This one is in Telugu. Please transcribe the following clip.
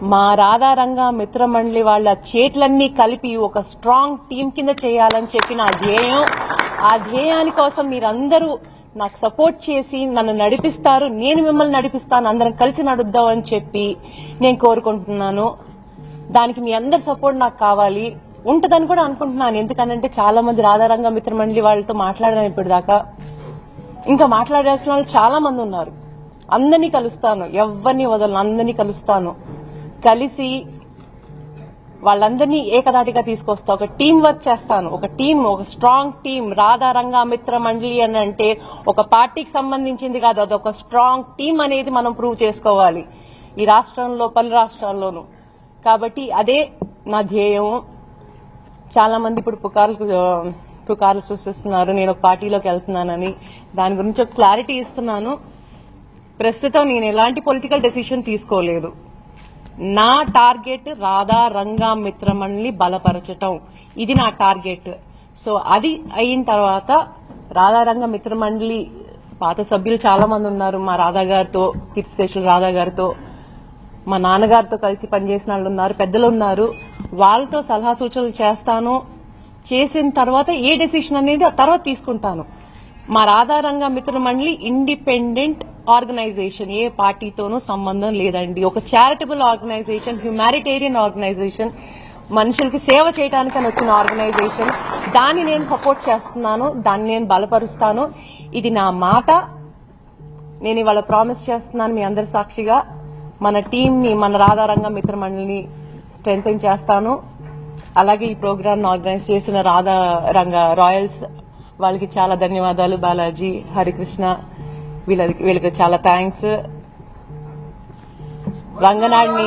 మా రాధారంగ మిత్రమండలి వాళ్ళ చేతులన్నీ కలిపి ఒక స్ట్రాంగ్ టీం కింద చేయాలని చెప్పి నా ధ్యేయం. ఆ ధ్యేయాని కోసం మీరందరూ నాకు సపోర్ట్ చేసి నన్ను నడిపిస్తారు, నేను మిమ్మల్ని నడిపిస్తాను, అందరం కలిసి నడుద్దాం అని చెప్పి నేను కోరుకుంటున్నాను. దానికి మీ అందరి సపోర్ట్ నాకు కావాలి, ఉంటదని కూడా అనుకుంటున్నాను. ఎందుకంటే చాలా మంది రాధారంగ మిత్రమండలి వాళ్ళతో మాట్లాడాను ఇప్పటిదాకా. ఇంకా మాట్లాడాల్సిన వాళ్ళు చాలా మంది ఉన్నారు. అందరినీ కలుస్తాను, ఎవరిని వదలను, అందరినీ కలుస్తాను. కలిసి వాళ్ళందరినీ ఏకదాటిగా తీసుకొస్తా. ఒక టీం వర్క్ చేస్తాను. ఒక స్ట్రాంగ్ టీం. రాధారంగ మిత్రమండలి అని అంటే ఒక పార్టీకి సంబంధించింది కాదు, అదొక స్ట్రాంగ్ టీం అనేది మనం ప్రూవ్ చేసుకోవాలి ఈ రాష్ట్రంలో, పలు రాష్ట్రాల్లోనూ. కాబట్టి అదే నా ధ్యేయం. చాలా మంది ఇప్పుడు పుకార్లు సృష్టిస్తున్నారు నేను ఒక పార్టీలోకి వెళ్తున్నానని. దాని గురించి ఒక క్లారిటీ ఇస్తున్నాను. ప్రస్తుతం నేను ఎలాంటి పొలిటికల్ డెసిషన్ తీసుకోలేదు. నా టార్గెట్ రాధారంగ మిత్రమండలి బలపరచటం, ఇది నా టార్గెట్. సో అది అయిన తర్వాత రాధారంగ మిత్రమండలి పాత సభ్యులు చాలా మంది ఉన్నారు. మా రాధా గారితో, కీర్తిశేషులు రాధా గారితో, మా నాన్నగారితో కలిసి పనిచేసిన వాళ్ళు ఉన్నారు, పెద్దలు ఉన్నారు. వాళ్ళతో సలహా సూచనలు చేస్తాను. చేసిన తర్వాత ఏ డెసిషన్ అనేది ఆ తర్వాత తీసుకుంటాను. మా రాధారంగ మిత్రమండలి ఇండిపెండెంట్ ఆర్గనైజేషన్, ఏ పార్టీతోనూ సంబంధం లేదండి. ఒక చారిటబుల్ ఆర్గనైజేషన్, హ్యుమానిటేరియన్ ఆర్గనైజేషన్, మనుషులకి సేవ చేయడానికి వచ్చిన ఆర్గనైజేషన్. దాన్ని నేను సపోర్ట్ చేస్తున్నాను, దాన్ని నేను బలపరుస్తాను. ఇది నా మాట. నేను ఇవాళ ప్రామిస్ చేస్తున్నాను మీ అందరి సాక్షిగా, మన టీంని, మన రాధారంగ మిత్రమండలిని స్ట్రెంథెన్ చేస్తాను. అలాగే ఈ ప్రోగ్రామ్ ఆర్గనైజ్ చేసిన రాధారంగ రాయల్స్ వాళ్ళకి చాలా ధన్యవాదాలు. బాలాజీ, హరికృష్ణ, వీళ్ళకి చాలా థ్యాంక్స్. రంగనాడిని